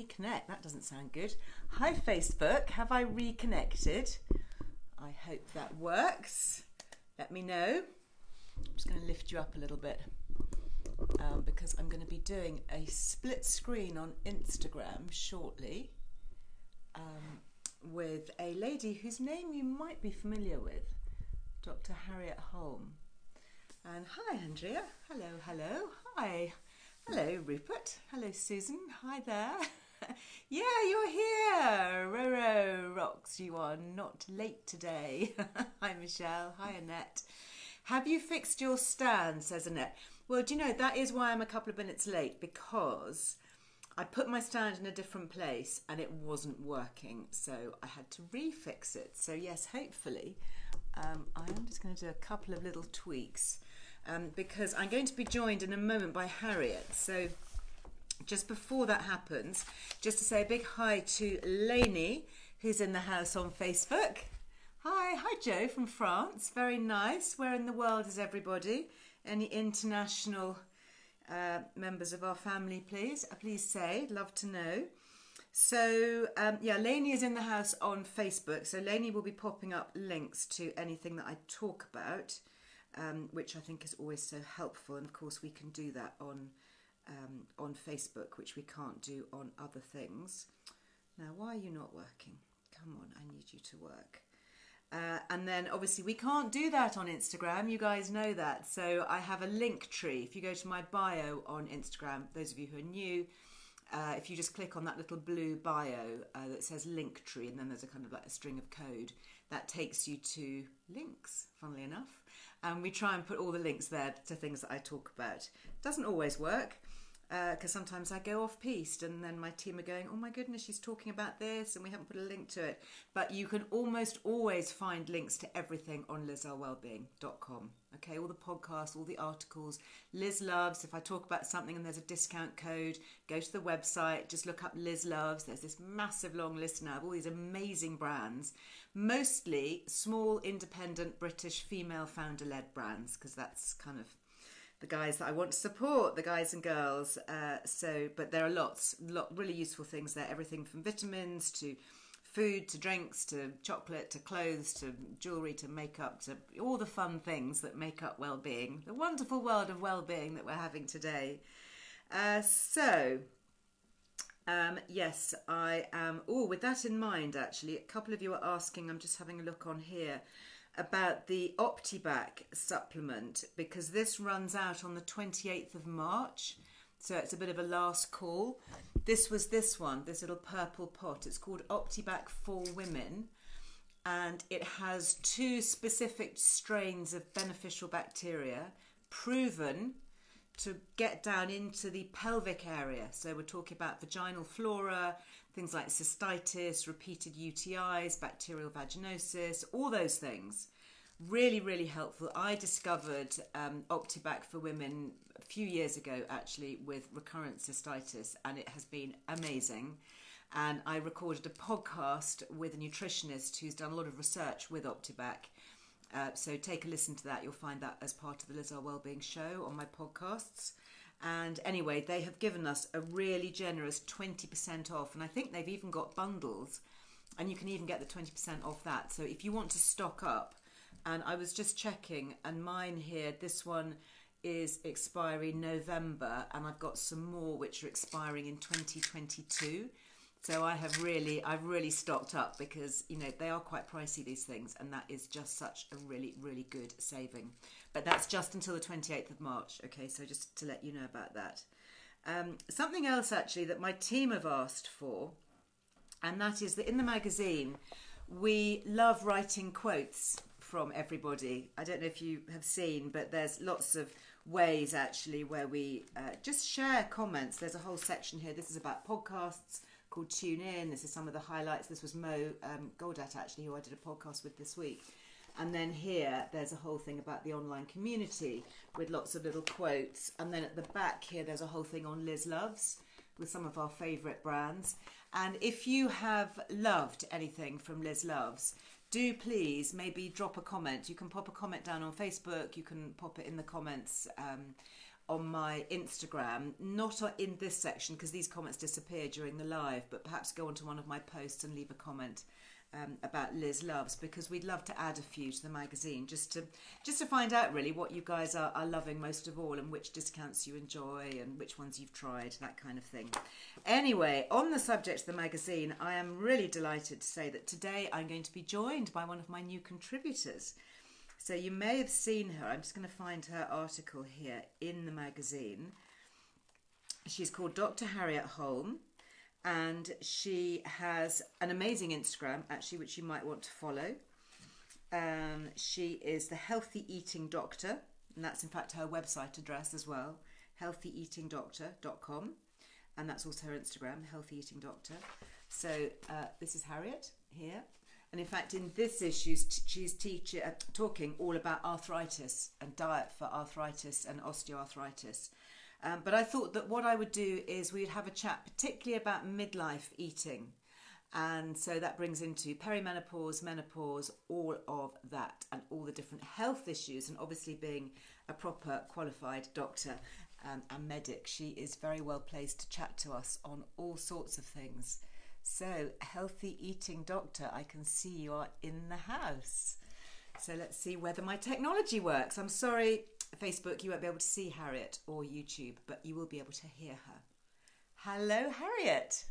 Reconnect, that doesn't sound good. Hi Facebook, have I reconnected? I hope that works. Let me know. I'm just going to lift you up a little bit because I'm going to be doing a split screen on Instagram shortly with a lady whose name you might be familiar with, Dr Harriet Holme. And hi Andrea, hello, hello, hi, hello Rupert, hello Susan, hi there. Yeah, you're here. Roro rocks, you are not late today. Hi Michelle, hi Annette. Have you fixed your stand, says Annette. Well, do you know, that is why I'm a couple of minutes late, because I put my stand in a different place and it wasn't working, so I had to refix it. So yes, hopefully, I am just going to do a couple of little tweaks because I'm going to be joined in a moment by Harriet. So just before that happens, just to say a big hi to Lainey, who's in the house on Facebook. Hi Joe from France, very nice. Where in the world is everybody? Any international members of our family, please say, love to know. So yeah, Lainey is in the house on Facebook, so Lainey will be popping up links to anything that I talk about, which I think is always so helpful, and of course we can do that on Facebook, which we can't do on other things. Now, why are you not working? Come on, I need you to work. And then obviously we can't do that on Instagram, you guys know that, so I have a link tree. If you go to my bio on Instagram, those of you who are new, if you just click on that little blue bio that says link tree, and then there's a kind of like a string of code that takes you to links, funnily enough, and we try and put all the links there to things that I talk about. Doesn't always work, because sometimes I go off piste and then my team are going, oh my goodness, she's talking about this and we haven't put a link to it. But you can almost always find links to everything on LizEarleWellbeing.com. Okay, all the podcasts, all the articles. Liz Loves, if I talk about something and there's a discount code, go to the website, just look up Liz Loves. There's this massive long list now of all these amazing brands, mostly small, independent, British, female founder-led brands, because that's kind of the guys that I want to support, the guys and girls. But there are really useful things there. Everything from vitamins to food to drinks to chocolate to clothes to jewellery to makeup to all the fun things that make up well-being. The wonderful world of well-being that we're having today. Yes, I am. Oh, with that in mind, actually, a couple of you are asking, I'm just having a look on here, about the Optibac supplement, because this runs out on the 28th of March, so it's a bit of a last call. This was this one, this little purple pot. It's called Optibac for Women, and it has 2 specific strains of beneficial bacteria proven to get down into the pelvic area. So we're talking about vaginal flora, things like cystitis, repeated UTIs, bacterial vaginosis, all those things. Really, really helpful. I discovered Optibac for Women a few years ago, actually, with recurrent cystitis, and it has been amazing. And I recorded a podcast with a nutritionist who's done a lot of research with Optibac. So take a listen to that. You'll find that as part of the Liz Earle Wellbeing show on my podcasts. And anyway, they have given us a really generous 20% off. And I think they've even got bundles. And you can even get the 20% off that. So if you want to stock up, and I was just checking, and mine here, this one is expiring November. And I've got some more which are expiring in 2022. So I've really stocked up, because, you know, they are quite pricey, these things, and that is just such a really, really good saving. But that's just until the 28th of March, okay, so just to let you know about that. Something else, actually, that my team have asked for, and that is that in the magazine, we love writing quotes from everybody. I don't know if you have seen, but there's lots of ways, actually, where we just share comments. There's a whole section here. This is about podcasts called Tune In. This is some of the highlights. This was Mo Goldat, actually, who I did a podcast with this week. And then here, there's a whole thing about the online community with lots of little quotes. And then at the back here, there's a whole thing on Liz Loves with some of our favourite brands. And if you have loved anything from Liz Loves, do please maybe drop a comment. You can pop a comment down on Facebook. You can pop it in the comments on my Instagram, not in this section because these comments disappear during the live, but perhaps go onto one of my posts and leave a comment about Liz Loves, because we'd love to add a few to the magazine just to find out really what you guys are loving most of all, and which discounts you enjoy and which ones you've tried, that kind of thing. Anyway, on the subject of the magazine, I am really delighted to say that today I'm going to be joined by one of my new contributors. So you may have seen her. I'm just going to find her article here in the magazine. She's called Dr Harriet Holme, and she has an amazing Instagram, actually, which you might want to follow. She is the Healthy Eating Doctor, and that's in fact her website address as well, healthyeatingdoctor.com, and that's also her Instagram, Healthy Eating Doctor. So this is Harriet here, and in fact in this issue she's talking all about arthritis and diet for arthritis and osteoarthritis. But I thought that what I would do is we'd have a chat particularly about midlife eating. And so that brings into perimenopause, menopause, all of that, and all the different health issues. And obviously being a proper qualified doctor and medic, she is very well placed to chat to us on all sorts of things. So, Healthy Eating Doctor, I can see you are in the house. So let's see whether my technology works. I'm sorry, Facebook, you won't be able to see Harriet, or YouTube, but you will be able to hear her. Hello, Harriet.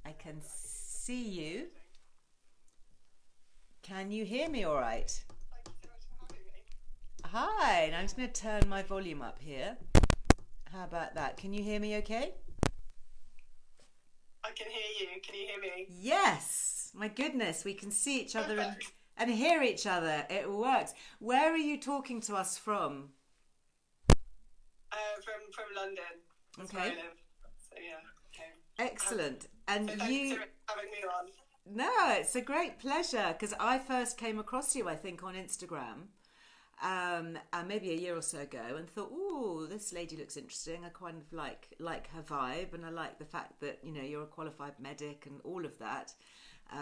I can see you. Can you hear me all right? Hi, and I'm just going to turn my volume up here. How about that? Can you hear me okay? I can hear you. Can you hear me? Yes. My goodness, we can see each other and hear each other. It works. Where are you talking to us from? From London. That's where I live. So yeah. Okay. Excellent. And so thanks for having me on. No, it's a great pleasure, because I first came across you, I think, on Instagram, and maybe a year or so ago, and thought, oh, this lady looks interesting. I kind of like her vibe, and I like the fact that, you know, you're a qualified medic and all of that,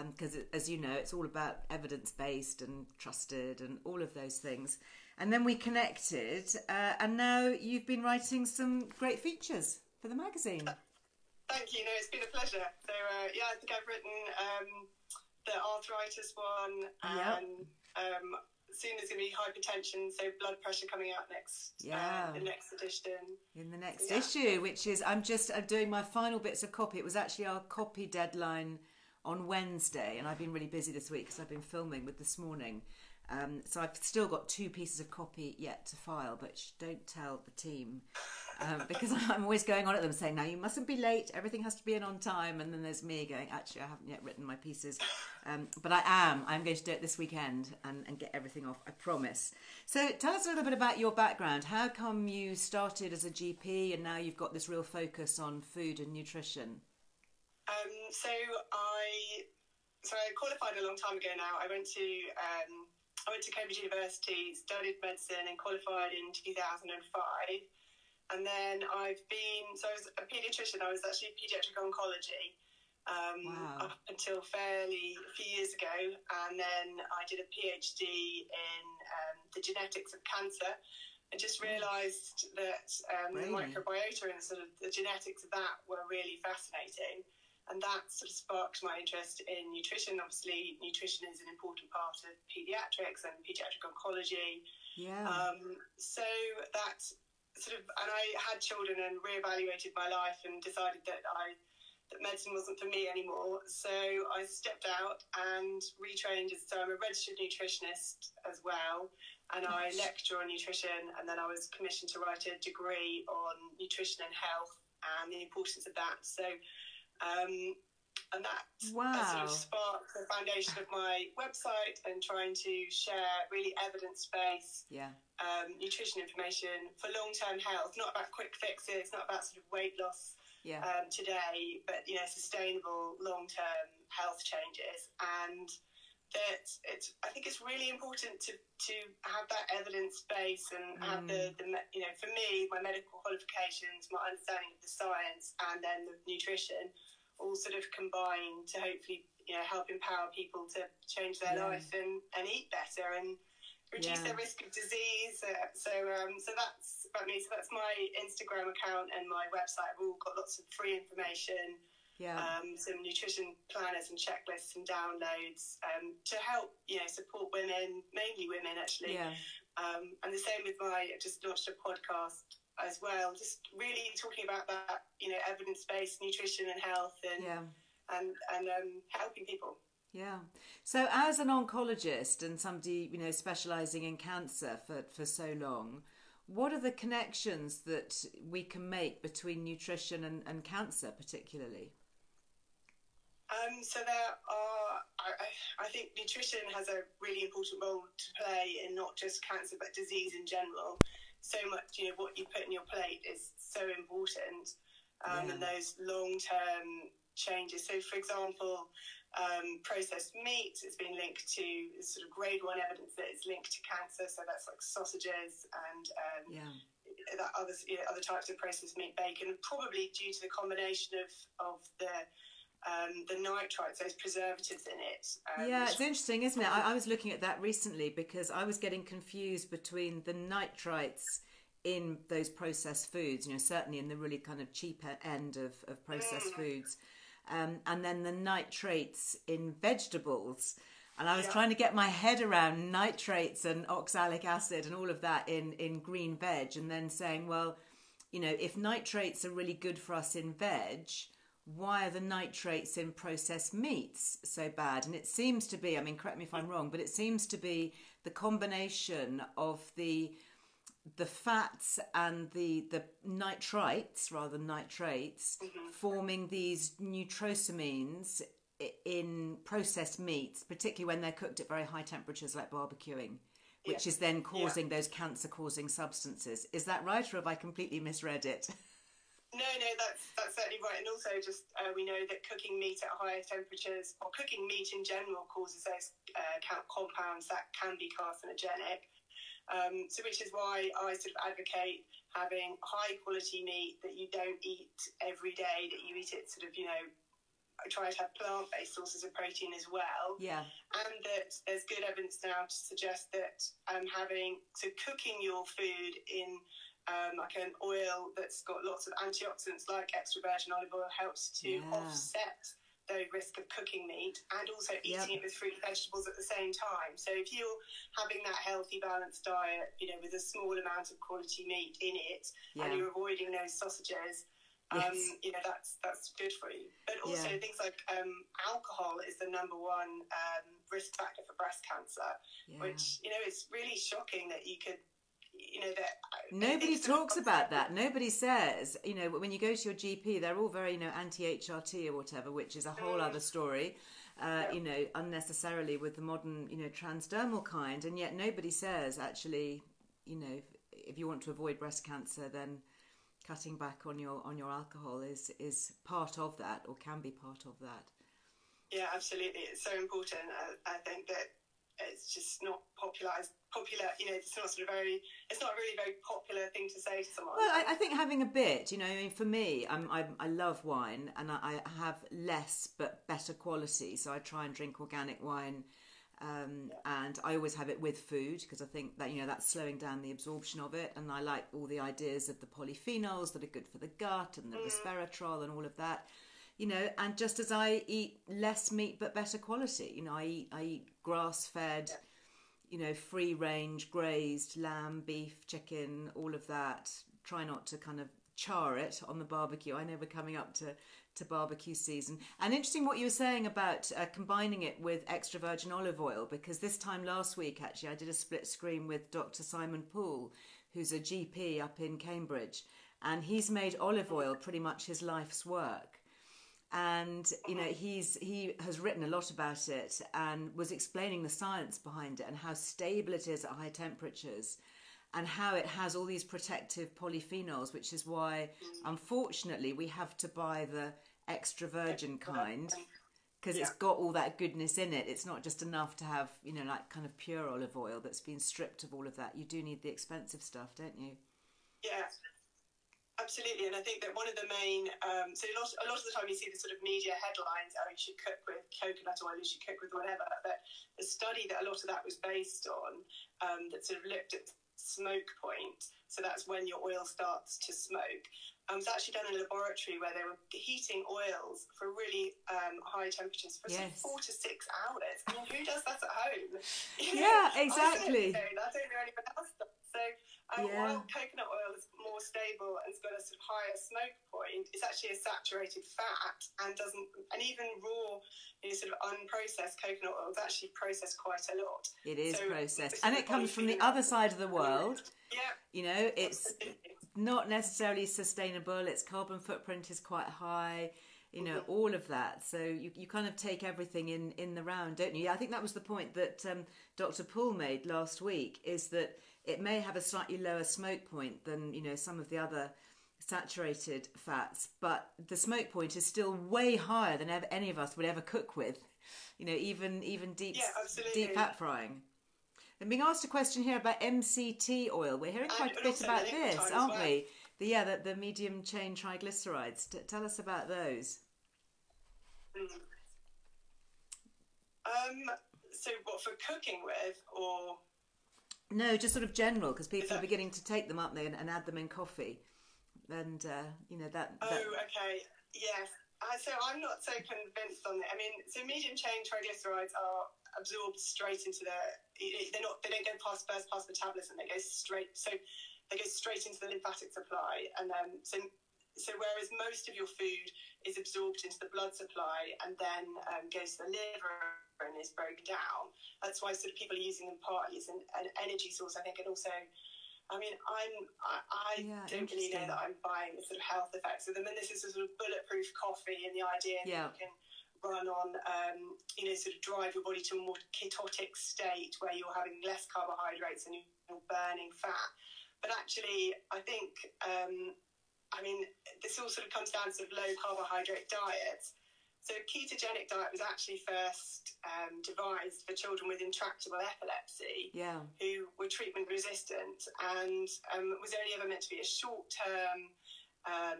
because as you know, it's all about evidence-based and trusted and all of those things. And then we connected, and now you've been writing some great features for the magazine. Thank you. No, it's been a pleasure. So yeah, I think I've written the arthritis one, and soon there's going to be hypertension, so blood pressure coming out next. The next edition. In the next issue, which is I'm doing my final bits of copy. It was actually our copy deadline on Wednesday, and I've been really busy this week because I've been filming with This Morning. So I've still got 2 pieces of copy yet to file, but don't tell the team, because I'm always going on at them saying, no, you mustn't be late, everything has to be in on time, and then there's me going, actually I haven't yet written my pieces, but I'm going to do it this weekend and get everything off, I promise. So tell us a little bit about your background. How come you started as a GP and now you've got this real focus on food and nutrition? So I qualified a long time ago now. I went to Cambridge University, studied medicine and qualified in 2005. And then I was a paediatrician. I was actually paediatric oncology up until a few years ago. And then I did a PhD in the genetics of cancer, and just realised that the microbiota and sort of the genetics of that were really fascinating. And that sort of sparked my interest in nutrition. Obviously, nutrition is an important part of paediatrics and paediatric oncology. So that sort of, and I had children and reevaluated my life and decided that medicine wasn't for me anymore. So I stepped out and retrained. So I'm a registered nutritionist as well, and I lecture on nutrition. And then I was commissioned to write a degree on nutrition and health and the importance of that. So. And that sort of sparked the foundation of my website and trying to share really evidence-based nutrition information for long-term health, not about quick fixes, not about sort of weight loss today, but, you know, sustainable long-term health changes. And that I think it's really important to have that evidence base and have the you know, for me, my medical qualifications, my understanding of the science, and then the nutrition all sort of combine to hopefully, you know, help empower people to change their life and eat better. And reduce their risk of disease. So that's about me. So that's my Instagram account and my website. We've all got lots of free information. Some nutrition planners and checklists and downloads to help, support women, mainly women actually. And the same with I just launched a podcast as well, just really talking about that, evidence-based nutrition and health and helping people. Yeah. So as an oncologist and somebody, specialising in cancer for so long, what are the connections that we can make between nutrition and cancer particularly? So there are, I think nutrition has a really important role to play in not just cancer, but disease in general. So much, what you put in your plate is so important, and those long-term changes. So, for example, processed meat has been linked to sort of grade 1 evidence that it's linked to cancer. So that's like sausages and that other types of processed meat, bacon, probably due to the combination of the nitrites, those preservatives in it. It's interesting, isn't it? I was looking at that recently because I was getting confused between the nitrites in those processed foods, certainly in the really kind of cheaper end of processed foods, and then the nitrates in vegetables. And I was trying to get my head around nitrates and oxalic acid and all of that in green veg, and then saying, well, if nitrates are really good for us in veg, why are the nitrates in processed meats so bad? And it seems to be, correct me if I'm wrong, but it seems to be the combination of the fats and the nitrites rather than nitrates forming these nitrosamines in processed meats, particularly when they're cooked at very high temperatures like barbecuing, which is then causing those cancer-causing substances. Is that right, or have I completely misread it? No, that's certainly right. And also just we know that cooking meat at higher temperatures, or cooking meat in general, causes those compounds that can be carcinogenic. So which is why I sort of advocate having high quality meat that you don't eat every day, that you eat it sort of, I try to have plant-based sources of protein as well. And that there's good evidence now to suggest that cooking your food in like an oil that's got lots of antioxidants like extra virgin olive oil helps to offset the risk of cooking meat, and also eating it with fruit and vegetables at the same time. So if you're having that healthy, balanced diet, with a small amount of quality meat in it, and you're avoiding those sausages, that's good for you. But also things like alcohol is the number one risk factor for breast cancer, which, it's really shocking that you could, nobody talks about that. Nobody says, when you go to your GP, they're all very, anti-HRT or whatever, which is a whole other story, unnecessarily with the modern, transdermal kind. And yet nobody says, actually, if you want to avoid breast cancer, then cutting back on your alcohol is part of that, or can be part of that. Yeah, absolutely. It's so important. I think that it's just not popular. It's not it's not a really very popular thing to say to someone. Well, I think having a bit, for me, I love wine, and I have less but better quality. So I try and drink organic wine, and I always have it with food, because I think that, that's slowing down the absorption of it. And I like all the ideas of the polyphenols that are good for the gut, and the resveratrol and all of that. And just as I eat less meat but better quality, I eat grass-fed, free range, grazed lamb, beef, chicken, all of that. Try not to kind of char it on the barbecue. I know we're coming up to barbecue season. And interesting what you were saying about combining it with extra virgin olive oil, because this time last week, actually, I did a split screen with Dr Simon Poole, who's a GP up in Cambridge, and he's made olive oil pretty much his life's work. And he has written a lot about it, and was explaining the science behind it, and how stable it is at high temperatures, and how it has all these protective polyphenols, which is why unfortunately we have to buy the extra virgin kind, because it's got all that goodness in it. It's not just enough to have like kind of pure olive oil that's been stripped of all of that. You do need the expensive stuff, don't you? Yeah. Absolutely, and I think that one of the main, so a lot of the time you see the sort of media headlines, oh, you should cook with coconut oil, you should cook with whatever, but the study that a lot of that was based on, that sort of looked at smoke point, so that's when your oil starts to smoke, was actually done in a laboratory where they were heating oils for really high temperatures for sort of 4 to 6 hours. I mean, who does that at home? Yeah, exactly. I don't know anyone else does. So while coconut oil is more stable and it's got a sort of higher smoke point, it's actually a saturated fat and even raw, sort of unprocessed coconut oil is actually processed quite a lot. It is processed, and it comes from the other side of the world. Yeah, it's not necessarily sustainable. Its carbon footprint is quite high. All of that. So you kind of take everything in the round, don't you? I think that was the point that Dr. Paul made last week, is that it may have a slightly lower smoke point than, some of the other saturated fats, but the smoke point is still way higher than any of us would ever cook with, even deep fat frying. I'm being asked a question here about MCT oil. We're hearing quite a bit about this, aren't we? The medium chain triglycerides. Tell us about those. So what, for cooking with, or? No, just sort of general, because people are beginning to take them, aren't they, and add them in coffee. And, that... Oh, okay, yes. So I'm not so convinced on it. I mean, so medium chain triglycerides are absorbed straight into they don't go past the metabolism, they go straight into the lymphatic supply, and so whereas most of your food is absorbed into the blood supply and then goes to the liver and is broken down, that's why sort of people are using them partly as an energy source, I think. And also, I mean, I don't really know that I'm buying the sort of health effects of them, and this is a sort of bulletproof coffee, and the idea that you can run on, sort of drive your body to a more ketotic state where you're having less carbohydrates and you're burning fat. But actually, I think, this all sort of comes down to sort of low carbohydrate diets. So ketogenic diet was actually first devised for children with intractable epilepsy who were treatment resistant, and was only ever meant to be a short-term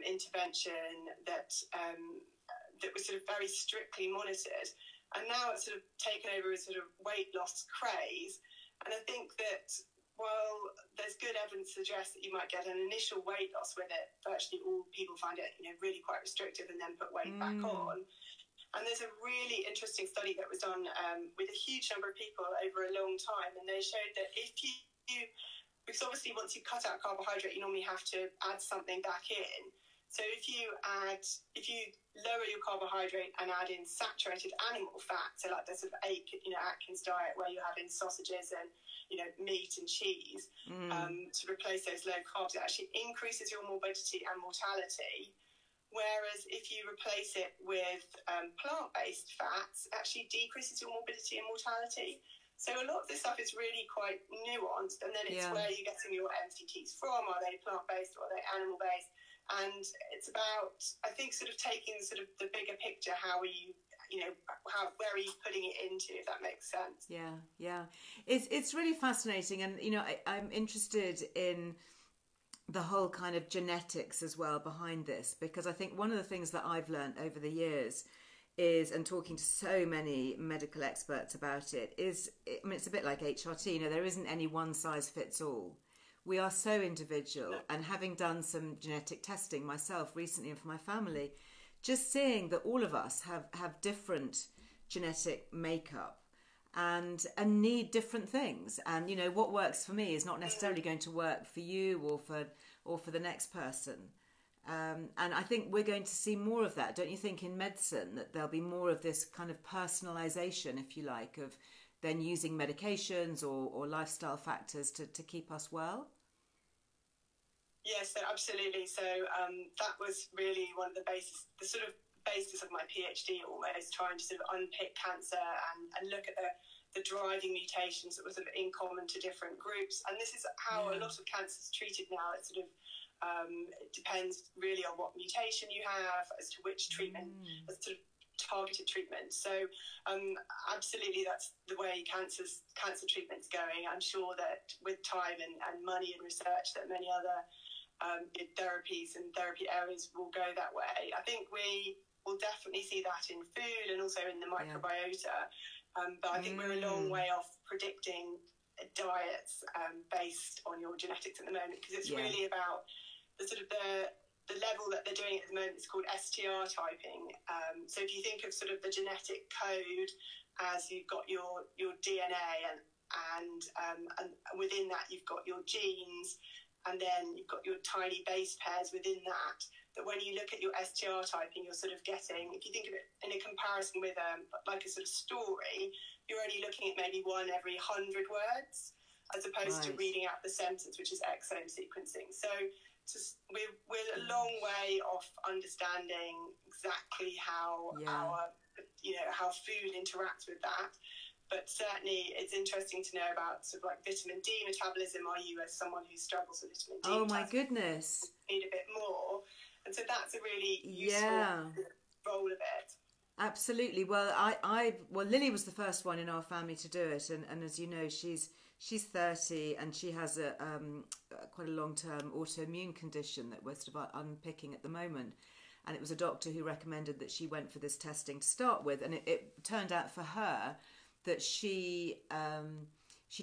intervention that was sort of very strictly monitored. And now it's sort of taken over as sort of weight loss craze. And I think that while there's good evidence to suggest that you might get an initial weight loss with it, virtually all people find it, really quite restrictive and then put weight back on. And there's a really interesting study that was done with a huge number of people over a long time, and they showed that if you because obviously once you cut out carbohydrate, you normally have to add something back in. So if you lower your carbohydrate and add in saturated animal fat, so like the sort of Atkins diet where you're having sausages and meat and cheese, to replace those low carbs, it actually increases your morbidity and mortality. Whereas if you replace it with plant-based fats, it actually decreases your morbidity and mortality. So a lot of this stuff is really quite nuanced, and then it's where you're getting your MCTs from. Are they plant-based or are they animal-based? And it's about, I think, sort of taking sort of the bigger picture. How are you, where are you putting it into, if that makes sense? Yeah. It's really fascinating, and I'm interested in the whole kind of genetics as well behind this, because I think one of the things that I've learned over the years is, and talking to so many medical experts about it, is, I mean, it's a bit like HRT, there isn't any one size fits all. We are so individual, and having done some genetic testing myself recently and for my family, just seeing that all of us have different genetic makeup and need different things, and what works for me is not necessarily going to work for you or for the next person, and I think we're going to see more of that, don't you think, in medicine, that there'll be more of this kind of personalization, if you like, of then using medications or lifestyle factors to keep us well? Yes, absolutely. So that was really one of the sort of basis of my PhD, almost, trying to sort of unpick cancer and look at the driving mutations that were sort of in common to different groups. And this is how a lot of cancer is treated now. It sort of it depends really on what mutation you have as to which treatment, sort of targeted treatment. So absolutely, that's the way cancer treatment's going. I'm sure that with time and money and research, that many other therapies and therapy areas will go that way. I think we will definitely see that in food and also in the microbiota. But I think we're a long way off predicting diets based on your genetics at the moment, because it's really about the sort of the level that they're doing at the moment. It's called STR typing. So if you think of sort of the genetic code as you've got your DNA and within that you've got your genes, and then you've got your tiny base pairs within that when you look at your STR typing, you're sort of getting, if you think of it in a comparison with like a sort of story, you're only looking at maybe one every 100 words, as opposed to reading out the sentence, which is exome sequencing. So we're a long way off understanding exactly how how food interacts with that. But certainly it's interesting to know about sort of like vitamin D metabolism. Are you, as someone who struggles with vitamin D? Oh my goodness. Need a bit more. And so that's a really useful role of it. Absolutely. Well, well, Lily was the first one in our family to do it, and as you know, she's 30 and she has a quite a long-term autoimmune condition that we're sort of unpicking at the moment. And it was a doctor who recommended that she went for this testing to start with, and it turned out for her that she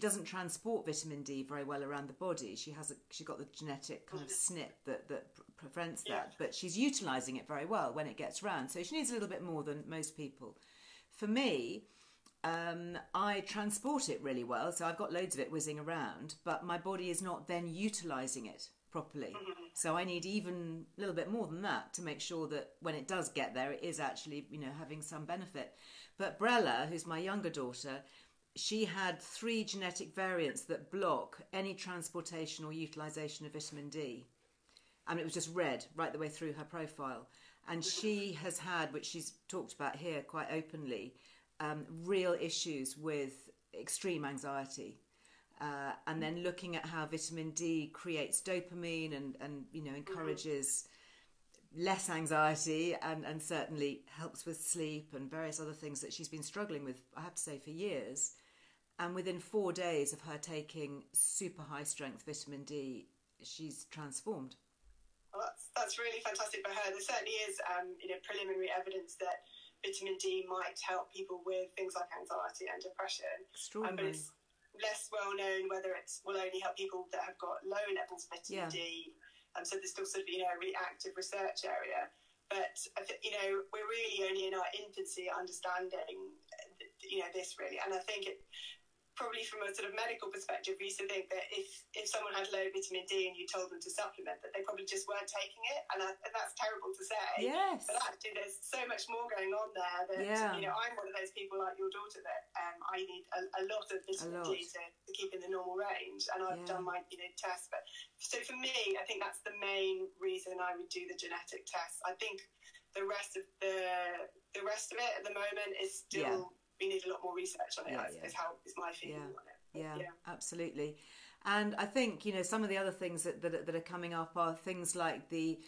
doesn't transport vitamin D very well around the body. She got the genetic kind of SNP that prevents that, but she's utilising it very well when it gets round. So she needs a little bit more than most people. For me, I transport it really well, so I've got loads of it whizzing around, but my body is not then utilising it properly. So I need even a little bit more than that to make sure that when it does get there, it is actually, having some benefit. But Brella, who's my younger daughter, she had 3 genetic variants that block any transportation or utilisation of vitamin D. And it was just red right the way through her profile. And she has had, which she's talked about here quite openly, real issues with extreme anxiety. And then looking at how vitamin D creates dopamine and encourages less anxiety and certainly helps with sleep and various other things that she's been struggling with, I have to say, for years. And within 4 days of her taking super high strength vitamin D, she's transformed. Well, that's really fantastic for her. There certainly is preliminary evidence that vitamin D might help people with things like anxiety and depression. Extraordinary. But it's less well known whether it will only help people that have got low levels of vitamin D. So there's still sort of a really active research area. But we're really only in our infancy understanding this really. And I think it probably from a sort of medical perspective, we used to think that if someone had low vitamin D and you told them to supplement, that they probably just weren't taking it, and that's terrible to say. Yes. But actually, there's so much more going on there. That I'm one of those people like your daughter that I need a lot of vitamin D to keep in the normal range, and I've done my tests. But so for me, I think that's the main reason I would do the genetic test. I think the rest of it at the moment is still. We need a lot more research on it, is my feeling on it. Yeah, absolutely. And I think, some of the other things that are coming up are things like the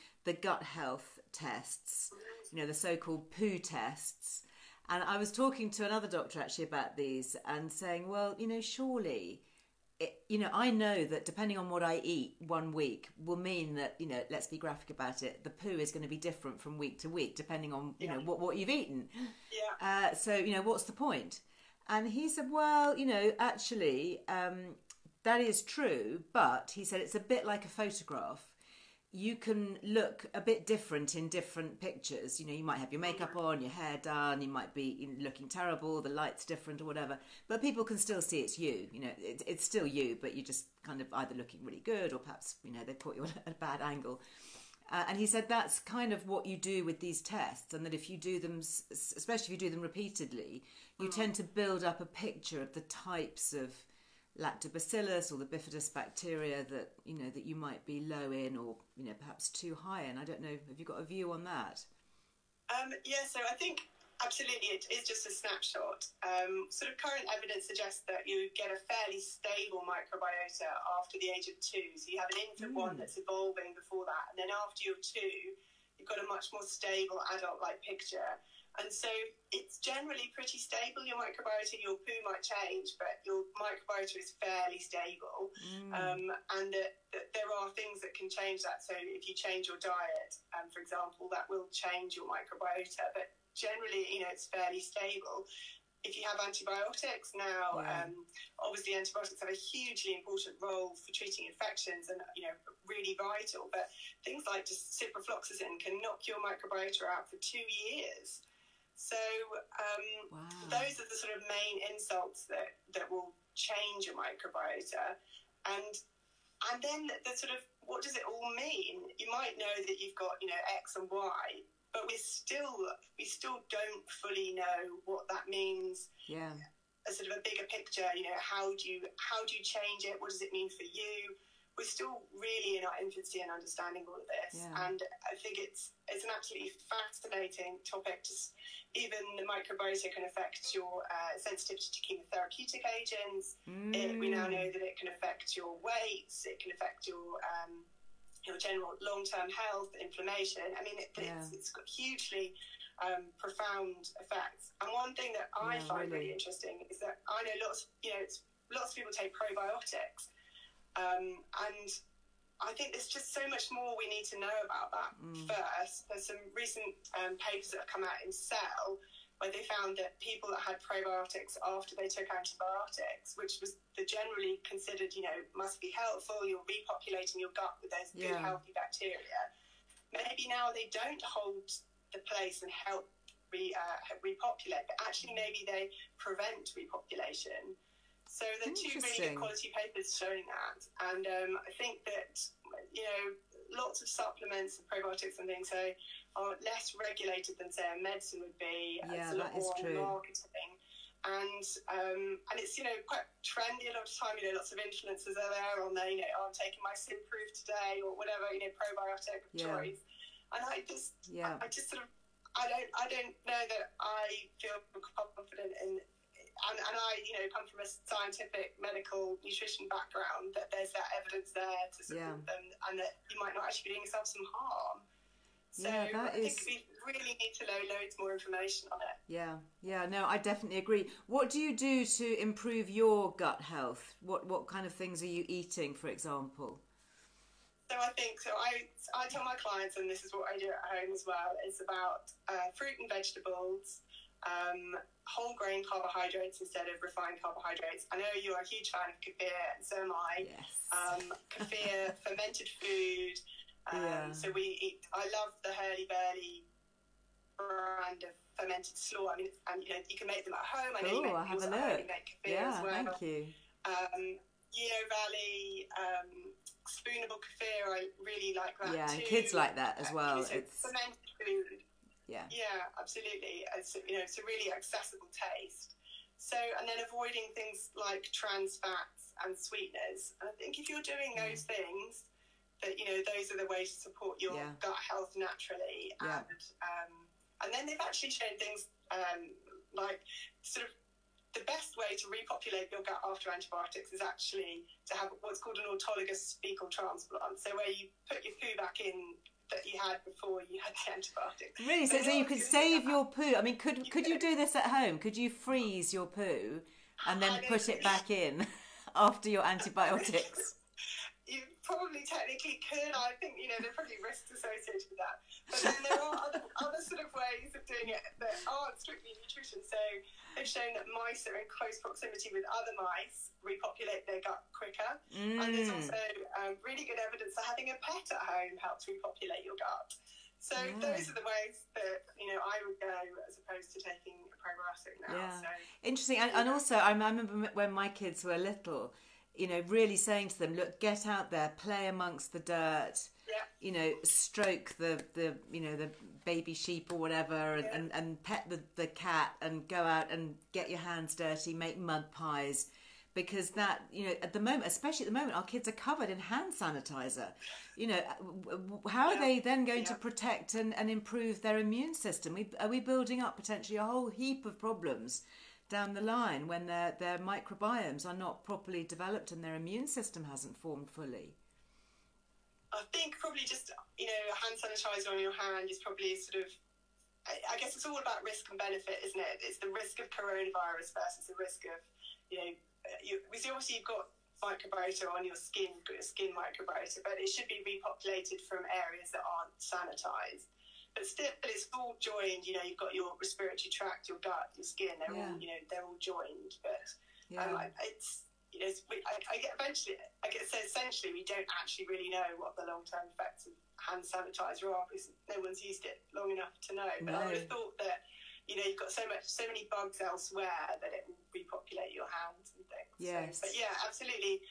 gut health tests, the so-called Poo Tests. And I was talking to another doctor actually about these and saying, well, surely, I know that depending on what I eat 1 week will mean that, let's be graphic about it, the poo is going to be different from week to week, depending on, what you've eaten. Yeah. So, what's the point? And he said, well, actually, that is true, but he said it's a bit like a photograph. You can look a bit different in different pictures. You might have your makeup on, your hair done, you might be looking terrible, the light's different or whatever, but people can still see it's you. It's still you, but you're just kind of either looking really good or perhaps, they put you at a bad angle. And he said that's kind of what you do with these tests, and that if you do them, especially if you do them repeatedly, you tend to build up a picture of the types of lactobacillus or the bifidus bacteria that you might be low in or perhaps too high in. I don't know, have you got a view on that? So I think absolutely it is just a snapshot. Sort of current evidence suggests that you get a fairly stable microbiota after the age of 2. So you have an infant one that's evolving before that, and then after you're 2 you've got a much more stable adult-like picture. And so it's generally pretty stable, your microbiota. Your poo might change, but your microbiota is fairly stable. And that there are things that can change that. So if you change your diet, for example, that will change your microbiota. But generally, it's fairly stable. If you have antibiotics now, obviously antibiotics have a hugely important role for treating infections and, really vital. But things like just ciprofloxacin can knock your microbiota out for 2 years. So those are the sort of main insults that will change your microbiota. And then the sort of, what does it all mean? You might know that you've got, X and Y, but we still don't fully know what that means. Yeah. A sort of a bigger picture, how do you change it? What does it mean for you? We're still really in our infancy in understanding all of this. Yeah. And I think it's an absolutely fascinating topic. Even the microbiota can affect your sensitivity to chemotherapeutic agents. We now know that it can affect your weight. It can affect your general long-term health, inflammation. I mean, it's got hugely profound effects. And one thing that I find really interesting is that I know lots of people take probiotics. And I think there's just so much more we need to know about that first. There's some recent papers that have come out in Cell where they found that people that had probiotics after they took antibiotics, which was generally considered, must be helpful, you're repopulating your gut with those good, healthy bacteria. Maybe now they don't hold the place and help repopulate, but actually maybe they prevent repopulation. So there are two really good quality papers showing that. And I think that, lots of supplements and probiotics and things are less regulated than, say, a medicine would be. Yeah, it's a lot that is more true. Marketing. And it's, quite trendy a lot of time. Lots of influencers are there on there, I'm taking my Simproof today or whatever, probiotic of choice. And I just sort of, I don't know that I feel confident in. And I, come from a scientific, medical, nutrition background, that there's that evidence there to support them, and that you might not actually be doing yourself some harm. So I think we really need to know loads more information on it. Yeah, no, I definitely agree. What do you do to improve your gut health? What kind of things are you eating, for example? So I tell my clients, and this is what I do at home as well, it's about fruit and vegetables, whole grain carbohydrates instead of refined carbohydrates. I know you're a huge fan of kefir, and so am I. Yes. Kefir, fermented food. So I love the Hurly-Burly brand of fermented slaw. I mean, and you can make them at home. I know I'll have a look. Make kefir as well. Thank you. Yeo Valley, spoonable kefir, I really like that too. Yeah, and kids like that as well. It's fermented food. Yeah, absolutely. It's a really accessible taste. So, and then avoiding things like trans fats and sweeteners. And I think if you're doing those things, that those are the ways to support your gut health naturally. And then they've actually shown things like sort of the best way to repopulate your gut after antibiotics is actually to have what's called an autologous fecal transplant. So where you put your poo back in that you had before you had the antibiotics. Really? So you could save your poo? I mean, could you do this at home? Could you freeze your poo and then put it back in after your antibiotics? You probably technically could. I think, there are probably risks associated with that. But then there are other sort of ways of doing it that aren't strictly nutrition. So they've shown that mice are in close proximity with other mice repopulate their gut quicker. And there's also really good evidence that having a pet at home helps repopulate your gut. So those are the ways that, I would go as opposed to taking a probiotic now. Yeah. So, interesting. And also, I remember when my kids were little, really saying to them, look, get out there, play amongst the dirt, stroke the baby sheep or whatever, and pet the cat, and go out and get your hands dirty, make mud pies, because that, at the moment, especially at the moment, our kids are covered in hand sanitizer. How are they then going to protect and improve their immune system? Are we building up potentially a whole heap of problems down the line when their microbiomes are not properly developed and their immune system hasn't formed fully? I think probably just, hand sanitizer on your hand is probably sort of I guess it's all about risk and benefit, isn't it? It's the risk of coronavirus versus the risk of, obviously you've got microbiota on your skin, you've got your skin microbiota, but it should be repopulated from areas that aren't sanitized. But still, it's all joined. You've got your respiratory tract, your gut, your skin. They're all, they're all joined. But essentially, we don't actually really know what the long-term effects of hand sanitizer are because no one's used it long enough to know. But I would have thought that you've got so many bugs elsewhere that it will repopulate your hands and things. Yes. So, but yeah, absolutely.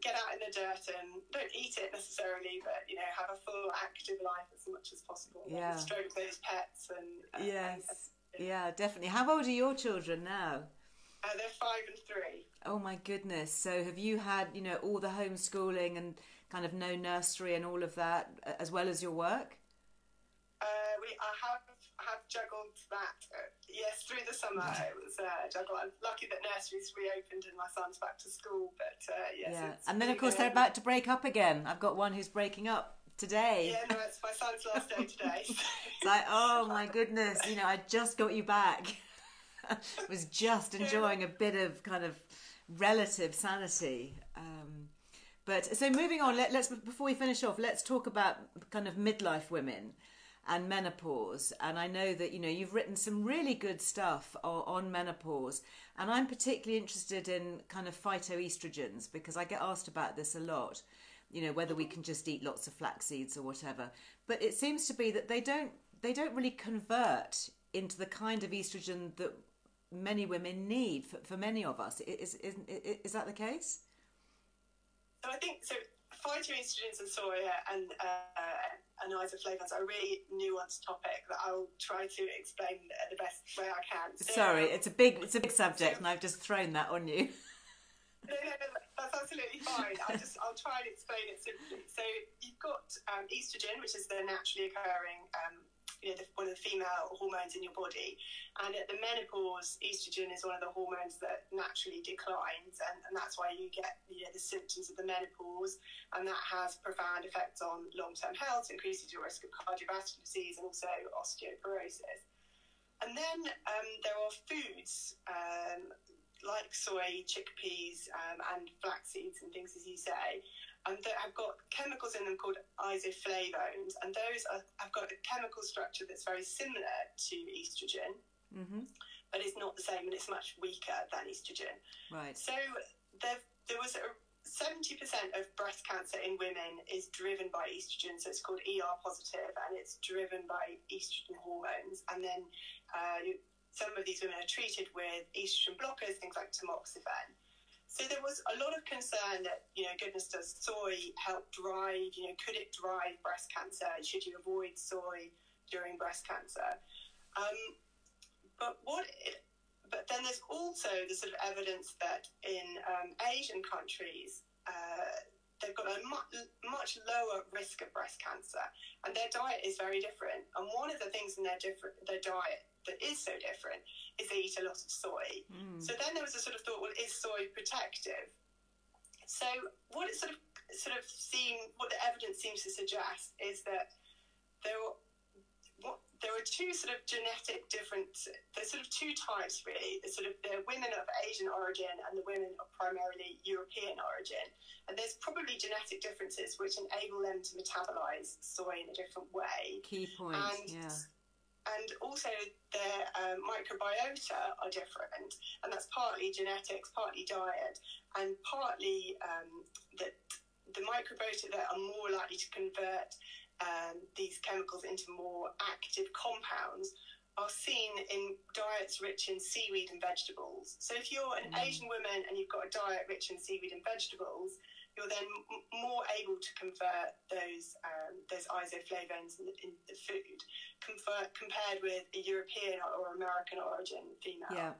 Get out in the dirt and don't eat it necessarily, but have a full active life as much as possible. Yeah. Stroke those pets and yes. Yeah, definitely. How old are your children now? They're 5 and 3. Oh my goodness. So have you had, all the homeschooling and kind of no nursery and all of that as well as your work? I have juggled that. Yes, through the summer it was juggled. I'm lucky that nurseries reopened and my son's back to school. But yes. Yeah. And then of course they're about to break up again. I've got one who's breaking up today. Yeah, no, it's my son's last day today. It's like, oh my goodness, I just got you back. I was just enjoying a bit of kind of relative sanity. But so moving on, let's before we finish off, let's talk about kind of midlife women and menopause. And I know that you've written some really good stuff on menopause, and I'm particularly interested in kind of phytoestrogens because I get asked about this a lot, whether we can just eat lots of flax seeds or whatever. But it seems to be that they don't really convert into the kind of estrogen that many women need for many of us. Is that the case? So I think phytoestrogens and soya and isoflavones are a really nuanced topic that I'll try to explain the best way I can. Sorry, it's a big subject, and I've just thrown that on you. No, that's absolutely fine. I'll try and explain it simply. So you've got estrogen, which is the naturally occurring, one of the female hormones in your body, and at the menopause, estrogen is one of the hormones that naturally declines, and that's why you get the symptoms of the menopause, and that has profound effects on long-term health, increases your risk of cardiovascular disease and also osteoporosis. And then there are foods like soy, chickpeas, and flax seeds and things, as you say, that have got chemicals in them called isoflavones, and those have got a chemical structure that's very similar to estrogen, but it's not the same, and it's much weaker than estrogen. Right. So there was 70% of breast cancer in women is driven by estrogen, so it's called ER positive, and it's driven by estrogen hormones. And then some of these women are treated with estrogen blockers, things like tamoxifen. So there was a lot of concern that, goodness, does soy help drive, could it drive breast cancer? Should you avoid soy during breast cancer? But then there's also the sort of evidence that in Asian countries, they've got a much lower risk of breast cancer, and their diet is very different. And one of the things in their diet that is so different is they eat a lot of soy. So then there was a sort of thought, well, is soy protective? So what it sort of what the evidence seems to suggest is that there are two sort of genetic difference. There's sort of two types really. The women of Asian origin and the women of primarily European origin. And there's probably genetic differences which enable them to metabolize soy in a different way. Key point. And also their microbiota are different, and that's partly genetics, partly diet, and partly that the microbiota that are more likely to convert these chemicals into more active compounds are seen in diets rich in seaweed and vegetables. So if you're an Asian woman and you've got a diet rich in seaweed and vegetables, you're then more able to convert those isoflavones in the food compared with a European or American origin female. Yeah.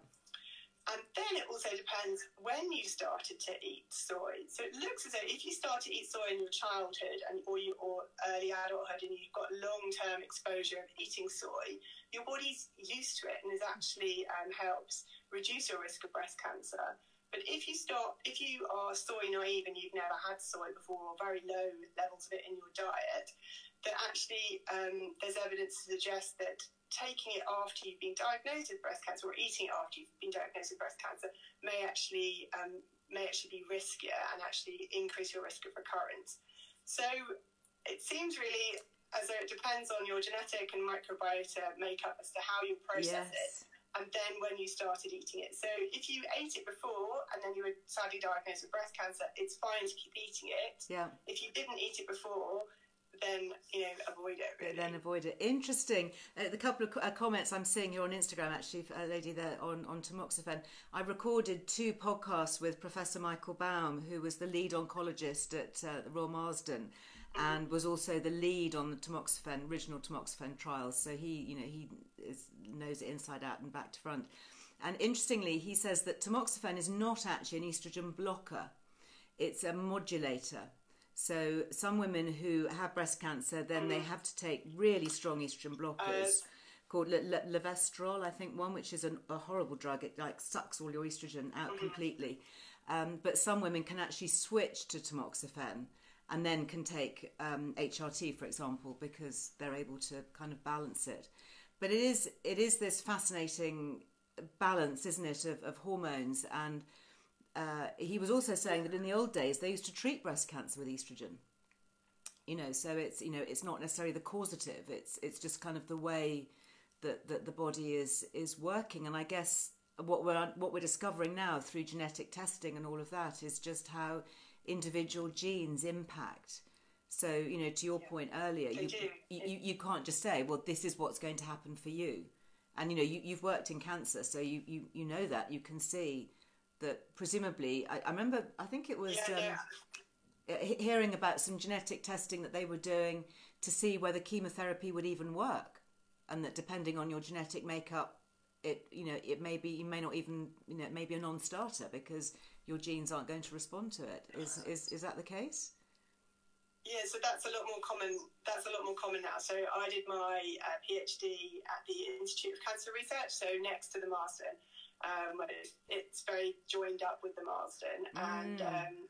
And then it also depends when you started to eat soy. So it looks as though if you start to eat soy in your childhood or early adulthood, and you've got long-term exposure of eating soy, your body's used to it and it actually helps reduce your risk of breast cancer. But if you are soy naive and you've never had soy before, or very low levels of it in your diet, that actually there's evidence to suggest that taking it after you've been diagnosed with breast cancer, or eating it after you've been diagnosed with breast cancer, may actually be riskier and actually increase your risk of recurrence. So it seems really as though it depends on your genetic and microbiota makeup as to how you process it, and then when you started eating it. So if you ate it before and then you were sadly diagnosed with breast cancer, it's fine to keep eating it. Yeah. If you didn't eat it before, then, avoid it, really. Then avoid it. Interesting. The couple of comments I'm seeing here on Instagram, actually, a lady there on Tamoxifen. I recorded 2 podcasts with Professor Michael Baum, who was the lead oncologist at the Royal Marsden, and was also the lead on the Tamoxifen, original Tamoxifen trials. So he knows it inside out and back to front. And interestingly, he says that Tamoxifen is not actually an estrogen blocker. It's a modulator. So some women who have breast cancer, then they have to take really strong estrogen blockers called levestrol, I think one, which is a horrible drug. It like sucks all your estrogen out completely. But some women can actually switch to Tamoxifen and then can take HRT, for example, because they're able to kind of balance it. But it is this fascinating balance, isn't it, of hormones. And he was also saying that in the old days they used to treat breast cancer with estrogen. So it's not necessarily the causative. It's just kind of the way that the body is working. And I guess what we're discovering now through genetic testing and all of that is just how individual genes impact. So to your point earlier, you can't just say, well, this is what's going to happen for you. And you've worked in cancer, so you know that. You can see that presumably, I remember, I think it was hearing about some genetic testing that they were doing to see whether chemotherapy would even work, and that depending on your genetic makeup, it may be, you may not even, it may be a non-starter because your genes aren't going to respond to it. Is that the case? Yeah, so that's a lot more common. That's a lot more common now. So I did my PhD at the Institute of Cancer Research, so next to the Marsden. It's very joined up with the Marsden, and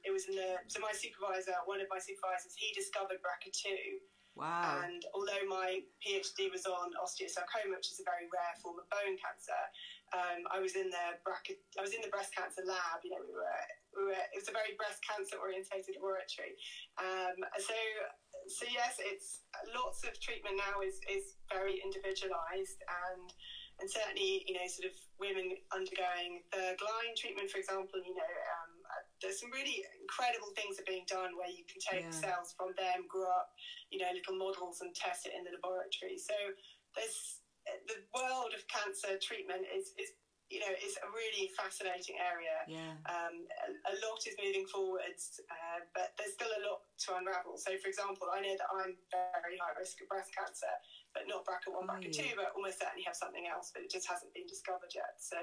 it was so my supervisor, one of my supervisors, he discovered BRCA2. Wow! And although my PhD was on osteosarcoma, which is a very rare form of bone cancer, I was in the breast cancer lab. We were. It was a very breast cancer orientated laboratory. So yes, it's lots of treatment now is very individualized, and certainly sort of women undergoing third-line treatment, for example. There's some really incredible things are being done where you can take cells from them, grow up, little models and test it in the laboratory. So there's the world of cancer treatment is a really fascinating area. Yeah. A lot is moving forwards, but there's still a lot to unravel. So, for example, I know that I'm very high risk of breast cancer, but not BRCA1, BRCA2, but almost certainly have something else, but it just hasn't been discovered yet. So,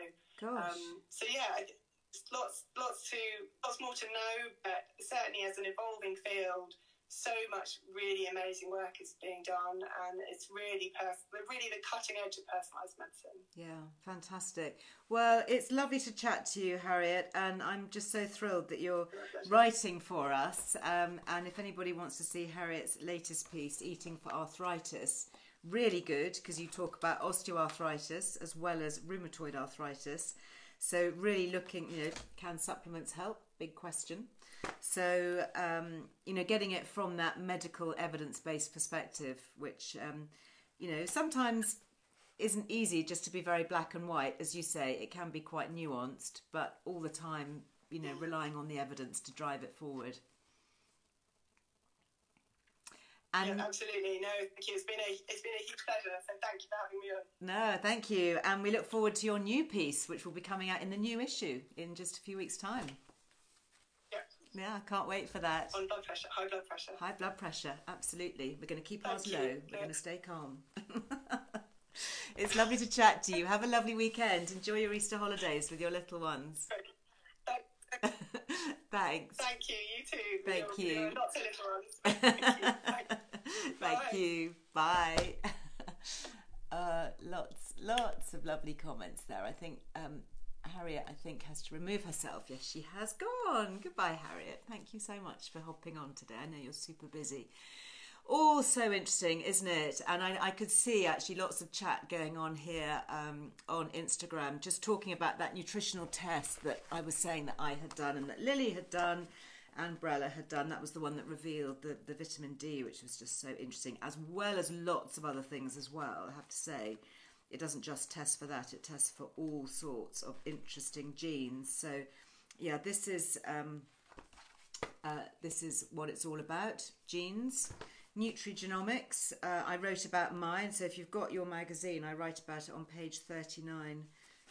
lots more to know, but certainly as an evolving field, so much really amazing work is being done, and it's really the cutting edge of personalised medicine. Yeah, fantastic. Well, it's lovely to chat to you, Harriet, and I'm just so thrilled that you're writing for us. And if anybody wants to see Harriet's latest piece, Eating for Arthritis, really good, because you talk about osteoarthritis as well as rheumatoid arthritis. So really looking, can supplements help? Big question. So, getting it from that medical evidence-based perspective, which, sometimes isn't easy just to be very black and white. As you say, it can be quite nuanced, but all the time, relying on the evidence to drive it forward. And yeah, absolutely. No, thank you. It's been a huge pleasure. So thank you for having me on. No, thank you. And we look forward to your new piece, which will be coming out in the new issue in just a few weeks' time. Yeah, I can't wait for that. On blood pressure, high blood pressure. High blood pressure, absolutely. We're going to keep ours low. We're going to stay calm. It's lovely to chat to you. Have a lovely weekend. Enjoy your Easter holidays with your little ones. Thanks. Thank you. You too. Thank you. Lots of little ones. Thank you. Bye. Lots of lovely comments there. I think Harriet, has to remove herself. Yes, she has gone. Goodbye, Harriet. Thank you so much for hopping on today. I know you're super busy. All so interesting, isn't it? And I could see actually lots of chat going on here on Instagram, just talking about that nutritional test that I was saying that I had done and that Lily had done and Brella had done. That was the one that revealed the vitamin D, which was just so interesting, as well as lots of other things as well, I have to say. It doesn't just test for that, it tests for all sorts of interesting genes. So yeah, this is what it's all about, genes. Nutrigenomics, I wrote about mine, so if you've got your magazine, I write about it on page 39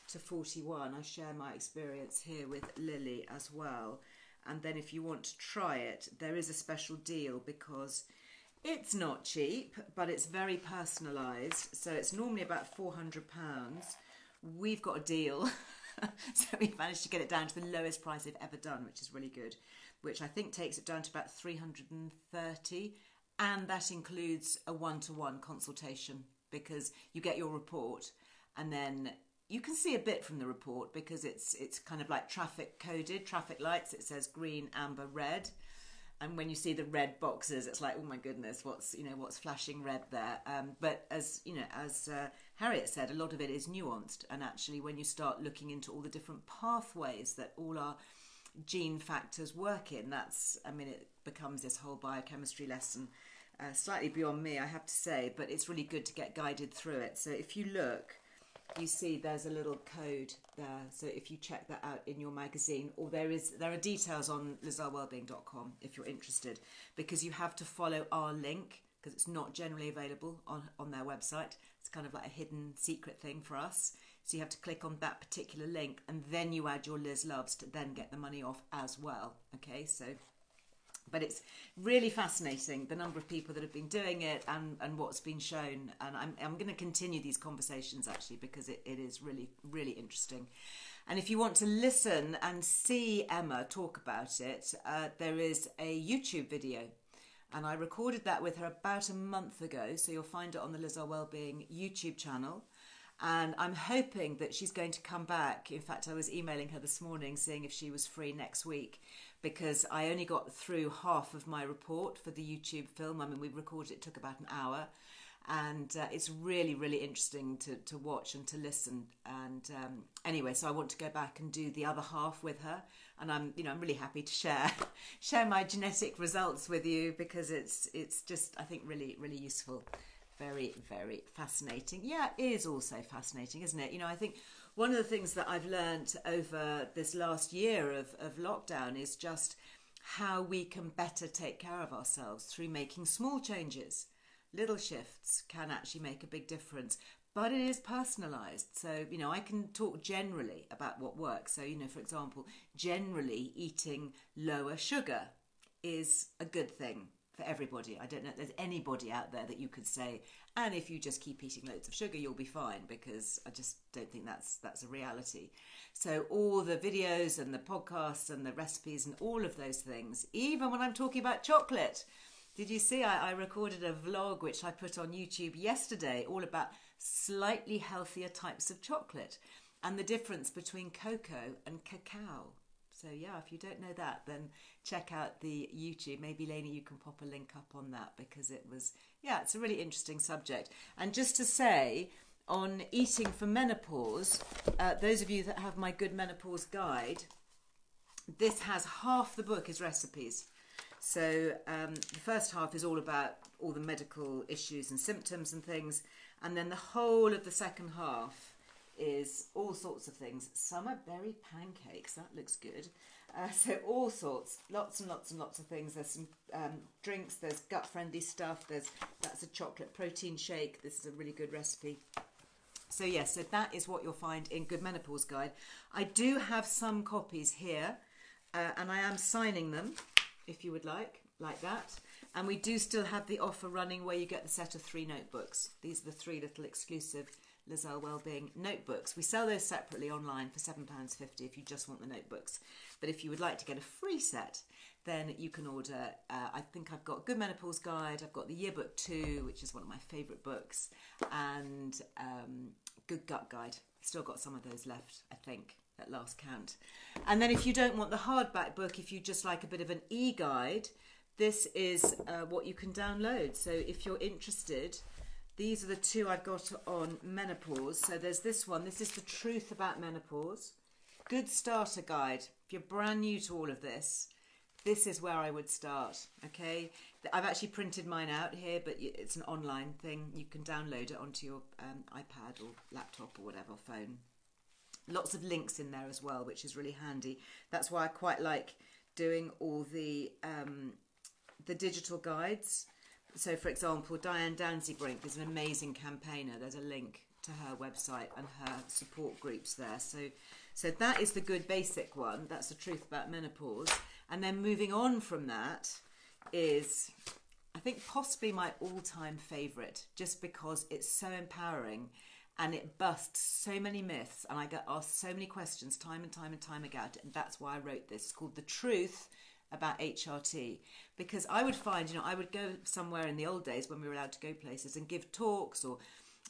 to 41. I share my experience here with Lily as well. And then if you want to try it, there is a special deal because it's not cheap, but it's very personalised. So it's normally about £400. We've got a deal. So we've managed to get it down to the lowest price they've ever done, which is really good, which I think takes it down to about 330. And that includes a one-to-one consultation because you get your report and then you can see a bit from the report because it's kind of like traffic coded, traffic lights. It says green, amber, red. And when you see the red boxes, it's like, oh my goodness, what's flashing red there? But as Harriet said, a lot of it is nuanced. And actually, when you start looking into all the different pathways that all our gene factors work in, it becomes this whole biochemistry lesson, slightly beyond me, I have to say, but it's really good to get guided through it. So if you look, you see there's a little code there. So if you check that out in your magazine, or there are details on lizearlewellbeing.com if you're interested, because you have to follow our link because it's not generally available on their website. It's kind of like a hidden secret thing for us. So you have to click on that particular link and then you add your Liz Loves to then get the money off as well. Okay, so, but it's really fascinating, the number of people that have been doing it and what's been shown. And I'm going to continue these conversations actually because it is really, really interesting. And if you want to listen and see Emma talk about it, there is a YouTube video. And I recorded that with her about a month ago. So you'll find it on the Liz Earle Wellbeing YouTube channel. And I'm hoping that she's going to come back. In fact, I was emailing her this morning seeing if she was free next week because I only got through half of my report for the YouTube film. I mean, we recorded it took about an hour. And it's really, really interesting to watch and to listen. And anyway, so I want to go back and do the other half with her. And I'm really happy to share my genetic results with you because it's just, I think, really, really useful. Very, very fascinating. Yeah, it is also fascinating, isn't it? I think one of the things that I've learned over this last year of lockdown is just how we can better take care of ourselves through making small changes. Little shifts can actually make a big difference, but it is personalised. So, I can talk generally about what works. So, for example, generally eating lower sugar is a good thing for everybody. I don't know if there's anybody out there that you could say, and if you just keep eating loads of sugar, you'll be fine, because I just don't think that's a reality. So all the videos and the podcasts and the recipes and all of those things, even when I'm talking about chocolate. Did you see I recorded a vlog which I put on YouTube yesterday all about slightly healthier types of chocolate and the difference between cocoa and cacao. So yeah, if you don't know that, then check out the YouTube. Maybe Lainey, you can pop a link up on that because it's a really interesting subject. And just to say, on eating for menopause, those of you that have my Good Menopause Guide, this has half the book is recipes. So the first half is all about all the medical issues and symptoms and things. And then the whole of the second half is all sorts of things. Some are berry pancakes. That looks good. So all sorts, lots and lots and lots of things. There's some drinks. There's gut-friendly stuff. That's a chocolate protein shake. This is a really good recipe. So yes, so that is what you'll find in Good Menopause Guide. I do have some copies here, and I am signing them, if you would like that. And we do still have the offer running where you get the set of 3 notebooks. These are the 3 little exclusive Liz Earle Wellbeing notebooks. We sell those separately online for £7.50 if you just want the notebooks. But if you would like to get a free set, then you can order, I think I've got Good Menopause Guide, I've got the Yearbook 2, which is one of my favourite books, and Good Gut Guide. Still got some of those left, I think, at last count. And then if you don't want the hardback book, if you just like a bit of an e-guide, this is what you can download. So if you're interested, these are the two I've got on menopause. So there's this one. This is The Truth About Menopause. Good starter guide. If you're brand new to all of this, this is where I would start, okay? I've actually printed mine out here, but it's an online thing. You can download it onto your iPad or laptop or whatever, phone. Lots of links in there as well, which is really handy. That's why I quite like doing all the digital guides. So, for example, Diane Danzybrink is an amazing campaigner. There's a link to her website and her support groups there. So that is the good basic one. That's The Truth About Menopause. And then moving on from that is, I think, possibly my all-time favourite, just because it's so empowering and it busts so many myths, and I get asked so many questions time and time and time again, and that's why I wrote this. It's called The Truth About HRT, because I would find, I would go somewhere in the old days when we were allowed to go places and give talks, or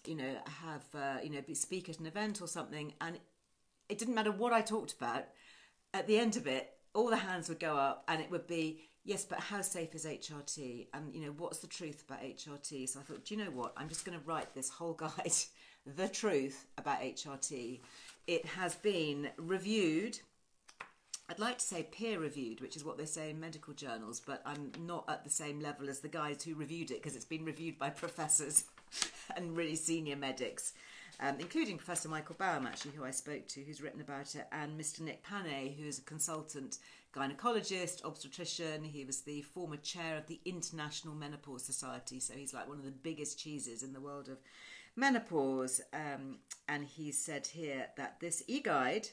have speak at an event or something, and it didn't matter what I talked about. At the end of it, all the hands would go up and it would be, yes, but how safe is HRT? And, what's the truth about HRT? So I thought, do you know what? I'm just going to write this whole guide, The Truth About HRT. It has been reviewed. I'd like to say peer-reviewed, which is what they say in medical journals, but I'm not at the same level as the guys who reviewed it, because it's been reviewed by professors and really senior medics, including Professor Michael Baum, actually, who I spoke to, who's written about it, and Mr. Nick Panay, who is a consultant gynecologist, obstetrician. He was the former chair of the International Menopause Society, so he's like one of the biggest cheeses in the world of menopause. And he said here that this e-guide,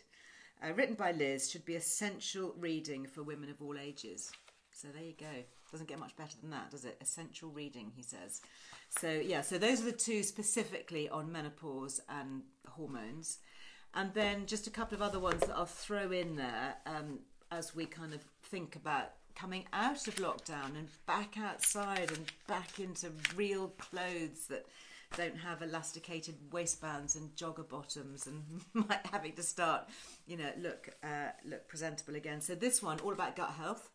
written by Liz, should be essential reading for women of all ages. So there you go. Doesn't get much better than that, does it? Essential reading, he says. So yeah, so those are the two specifically on menopause and hormones. And then just a couple of other ones that I'll throw in there as we kind of think about coming out of lockdown and back outside and back into real clothes that don't have elasticated waistbands and jogger bottoms, and having to start, look presentable again. So this one, all about gut health,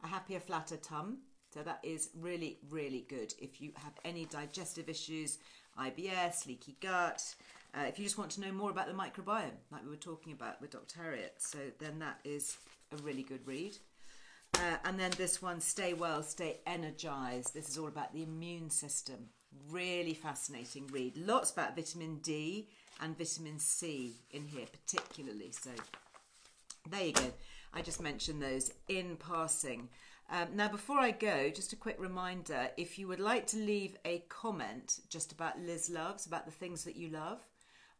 a happier, flatter tum. So that is really, really good if you have any digestive issues, IBS, leaky gut. If you just want to know more about the microbiome, like we were talking about with Dr. Harriet, so then that is a really good read. And then this one, Stay Well, Stay Energized. This is all about the immune system. Really fascinating read. Lots about vitamin D and vitamin C in here particularly. So there you go. I just mentioned those in passing. Now, before I go, just a quick reminder, if you would like to leave a comment just about Liz Loves, about the things that you love,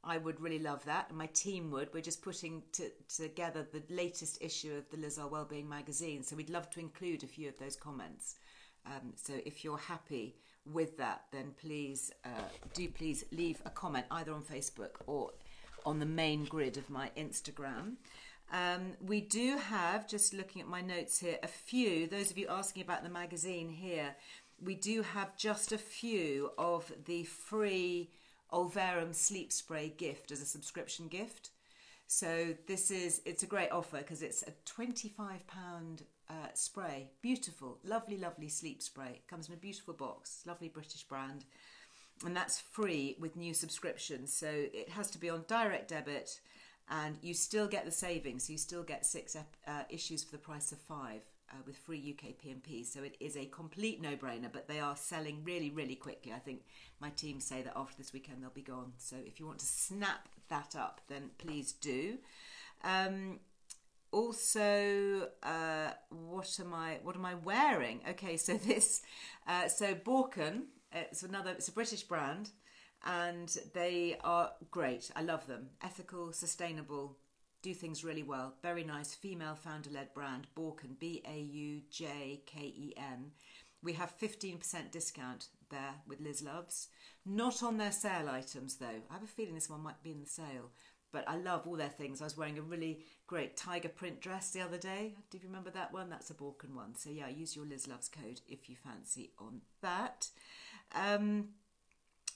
I would really love that, and my team would. We're just putting together the latest issue of the Earle Wellbeing magazine, so we'd love to include a few of those comments. So if you're happy with that, then please leave a comment either on Facebook or on the main grid of my Instagram. We do have, just looking at my notes here, a few, those of you asking about the magazine here, we do have just a few of the free Olverum sleep spray gift as a subscription gift. So it's a great offer because it's a £25 spray. Beautiful, lovely, lovely sleep spray. It comes in a beautiful box, lovely British brand. And that's free with new subscriptions. So it has to be on direct debit, and you still get the savings. So you still get 6 issues for the price of 5 with free UK P&P. So it is a complete no-brainer, but they are selling really, really quickly. I think my team say that after this weekend they'll be gone. So if you want to snap that up, then please do. Also, what am I wearing? Okay, so this, so Borken, it's a British brand, and they are great. I love them. Ethical, sustainable, do things really well. Very nice female founder-led brand, Borken, Baujken. We have 15% discount there with Liz Loves. Not on their sale items though. I have a feeling this one might be in the sale, but I love all their things. I was wearing a really great tiger print dress the other day. Do you remember that one? That's a Borken one. So yeah, use your Liz Loves code if you fancy on that.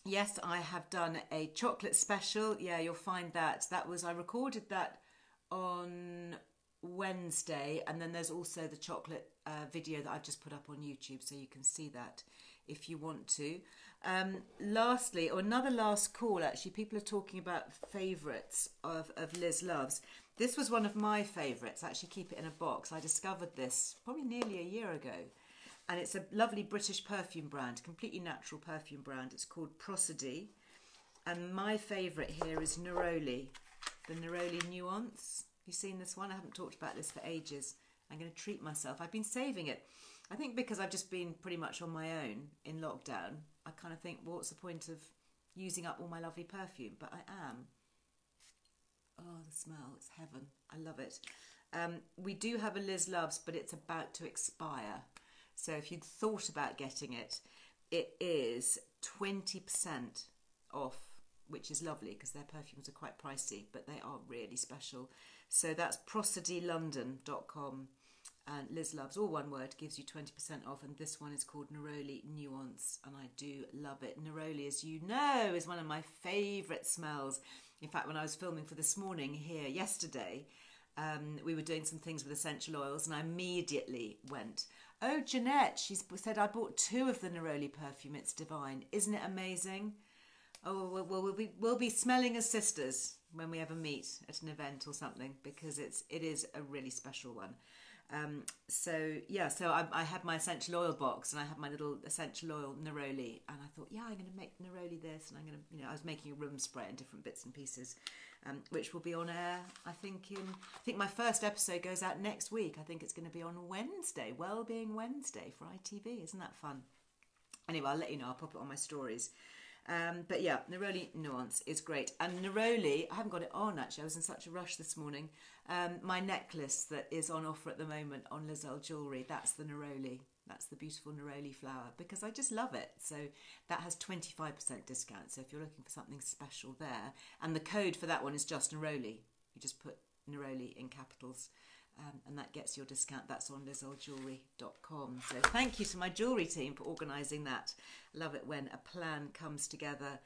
Yes, I have done a chocolate special. Yeah, you'll find that. I recorded that on Wednesday, and then there's also the chocolate video that I've just put up on YouTube, so you can see that if you want to. Lastly, or another last call, actually, people are talking about favourites of Liz Loves. This was one of my favourites. Actually, keep it in a box. I discovered this probably nearly a year ago, and it's a lovely British perfume brand, completely natural perfume brand. It's called Prosody, and my favourite here is Neroli, the Neroli Nuance. Have you seen this one? I haven't talked about this for ages. I'm going to treat myself. I've been saving it. I think because I've just been pretty much on my own in lockdown, I kind of think, well, what's the point of using up all my lovely perfume? But I am. Oh, the smell, it's heaven. I love it. We do have a Liz Loves, but it's about to expire. So if you'd thought about getting it, it is 20% off, which is lovely because their perfumes are quite pricey, but they are really special. So that's prosodylondon.com, and Liz Loves, all one word, gives you 20% off, and this one is called Neroli Nuance, and I do love it. Neroli, as you know, is one of my favourite smells. In fact, when I was filming for This Morning here yesterday, we were doing some things with essential oils, and I immediately went, oh, Jeanette, she said, I bought 2 of the Neroli perfume, it's divine. Isn't it amazing? Oh, well, we'll be smelling as sisters when we ever meet at an event or something, because it is a really special one. So I had my essential oil box, and I had my little essential oil Neroli, and I thought, yeah, I'm going to make Neroli this, and I'm going to, I was making a room spray in different bits and pieces, which will be on air, I think my first episode goes out next week. I think it's going to be on Wednesday, Wellbeing Wednesday for ITV. Isn't that fun? Anyway, I'll let you know. I'll pop it on my stories. But yeah, Neroli Nuance is great. And Neroli, I haven't got it on actually, I was in such a rush this morning. My necklace that is on offer at the moment on Liz Earle Jewellery, that's the Neroli. That's the beautiful Neroli flower, because I just love it. So that has 25% discount. So if you're looking for something special there, and the code for that one is just Neroli. You just put Neroli in capitals. And that gets your discount. That's on lizearlejewellery.com. So thank you to my jewellery team for organising that. Love it when a plan comes together.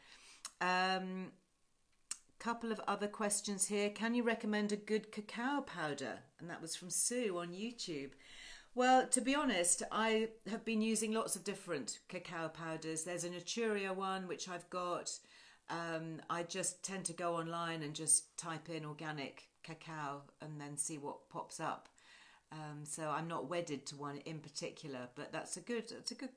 Couple of other questions here. Can you recommend a good cacao powder? And that was from Sue on YouTube. Well, to be honest, I have been using lots of different cacao powders. There's a Naturia one, which I've got. I just tend to go online and just type in organic cacao and then see what pops up. So I'm not wedded to one in particular, but that's a good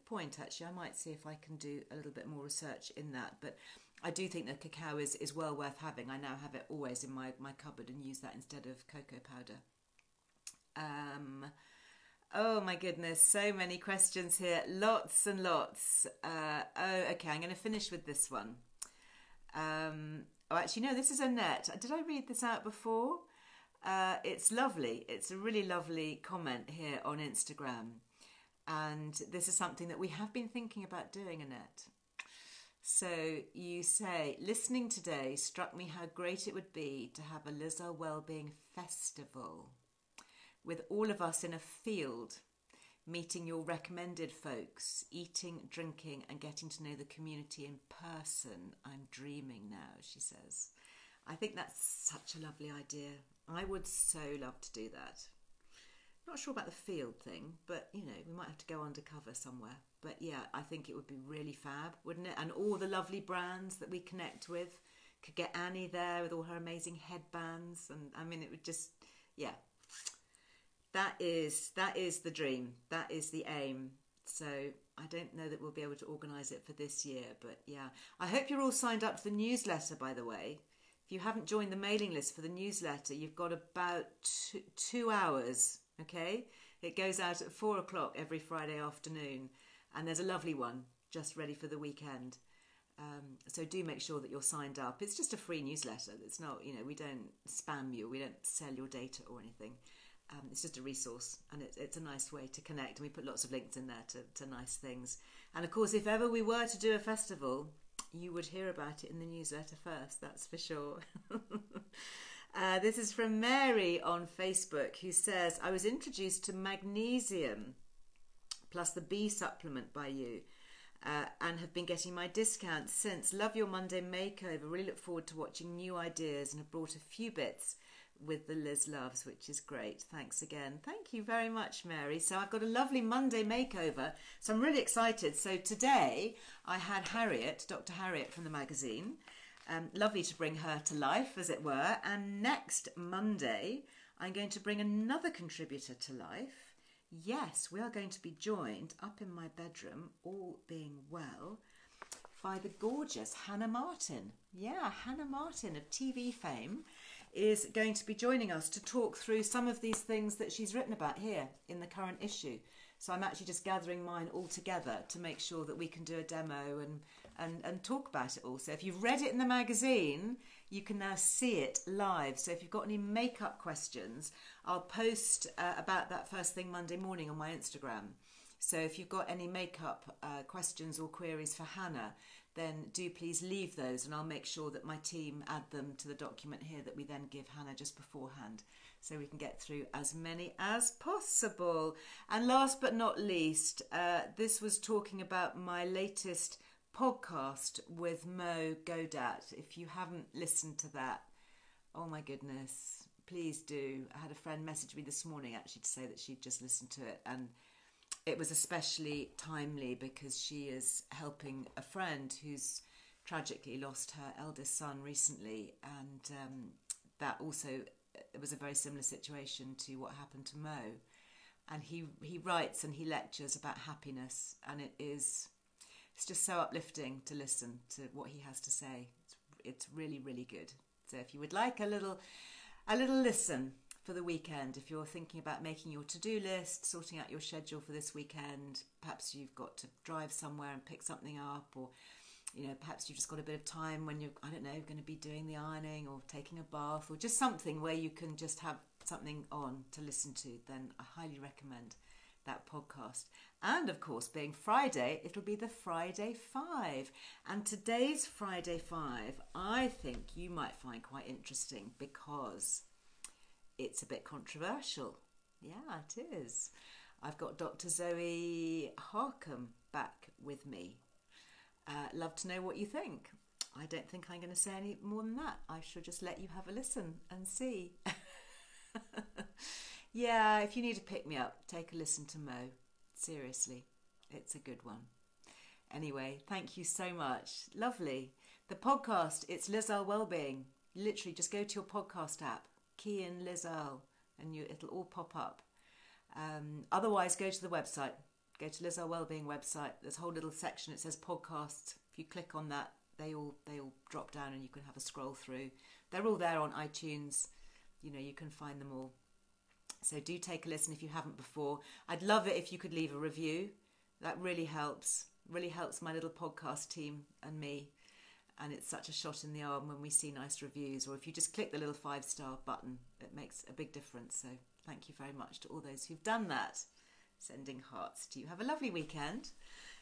point actually. I might see if I can do a little bit more research in that. But I do think that cacao is well worth having. I now have it always in my cupboard and use that instead of cocoa powder. Oh my goodness, so many questions here. Lots and lots. Okay, I'm going to finish with this one. Oh, actually, no, this is Annette. Did I read this out before? It's lovely. It's a really lovely comment here on Instagram. And this is something that we have been thinking about doing, Annette. So you say, listening today struck me how great it would be to have a Liz Earle Wellbeing festival with all of us in a field, meeting your recommended folks, eating, drinking, and getting to know the community in person. I'm dreaming now, she says. I think that's such a lovely idea. I would so love to do that. Not sure about the field thing, but, we might have to go undercover somewhere. But yeah, I think it would be really fab, wouldn't it? And all the lovely brands that we connect with. Could get Annie there with all her amazing headbands. And I mean, it would just, yeah. That is the dream. That is the aim. So I don't know that we'll be able to organise it for this year, but yeah. I hope you're all signed up to the newsletter, by the way. If you haven't joined the mailing list for the newsletter, you've got about 2 hours, okay? It goes out at 4 o'clock every Friday afternoon, and there's a lovely one just ready for the weekend. So do make sure that you're signed up. It's just a free newsletter. It's not, we don't spam you. We don't sell your data or anything. It's just a resource, and it's a nice way to connect. And we put lots of links in there to nice things. And of course, if ever we were to do a festival, you would hear about it in the newsletter first, that's for sure. This is from Mary on Facebook, who says, I was introduced to magnesium plus the B supplement by you, and have been getting my discount since. Love your Monday makeover. Really look forward to watching new ideas, and have brought a few bits with the Liz Loves, which is great. Thanks again. Thank you very much, Mary. So I've got a lovely Monday makeover, so I'm really excited. So today I had Harriet, Dr. Harriet from the magazine. Lovely to bring her to life, as it were. And next Monday, I'm going to bring another contributor to life. Yes, we are going to be joined up in my bedroom, all being well, by the gorgeous Hannah Martin. Yeah, Hannah Martin of TV fame is going to be joining us to talk through some of these things that she's written about here in the current issue. So I'm actually just gathering mine all together to make sure that we can do a demo and talk about it all. So if you've read it in the magazine, you can now see it live. So if you've got any makeup questions, I'll post about that first thing Monday morning on my Instagram. So if you've got any makeup questions or queries for Hannah, then do please leave those, and I'll make sure that my team add them to the document here that we then give Hannah just beforehand, so we can get through as many as possible. And last but not least, this was talking about my latest podcast with Mo Godat. If you haven't listened to that, oh my goodness, please do. I had a friend message me this morning actually to say that she'd just listened to it, and it was especially timely because she is helping a friend who's tragically lost her eldest son recently, and that also, it was a very similar situation to what happened to Mo. And he writes and he lectures about happiness, and it's just so uplifting to listen to what he has to say. It's really, really good. So if you would like a little listen for the weekend, if you're thinking about making your to-do list, sorting out your schedule for this weekend, perhaps you've got to drive somewhere and pick something up, or perhaps you've just got a bit of time when you're, I don't know, going to be doing the ironing or taking a bath, or just something where you can just have something on to listen to, then I highly recommend that podcast. And of course, being Friday, it'll be the Friday 5. And today's Friday 5, I think you might find quite interesting because it's a bit controversial. Yeah, it is. I've got Dr. Zoe Harcombe back with me. Love to know what you think. I don't think I'm going to say any more than that. I shall just let you have a listen and see. Yeah, if you need to pick me up, take a listen to Mo. Seriously, it's a good one. Anyway, thank you so much. Lovely. The podcast, it's Earle Wellbeing. Literally, just go to your podcast app, key in Liz Earle, and it'll all pop up. Otherwise, go to the website. Go to Liz Earle Wellbeing website. There's a whole little section. It says podcasts. If you click on that, they all drop down, and you can have a scroll through. They're all there on iTunes. You can find them all. So do take a listen if you haven't before. I'd love it if you could leave a review. That really helps. Really helps my little podcast team and me. And it's such a shot in the arm when we see nice reviews. Or if you just click the little 5-star button, it makes a big difference. So thank you very much to all those who've done that. Sending hearts to you. Have a lovely weekend.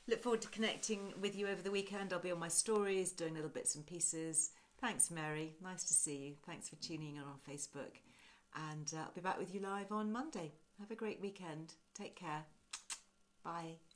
Look forward to connecting with you over the weekend. I'll be on my stories, doing little bits and pieces. Thanks, Mary. Nice to see you. Thanks for tuning in on Facebook. And I'll be back with you live on Monday. Have a great weekend. Take care. Bye.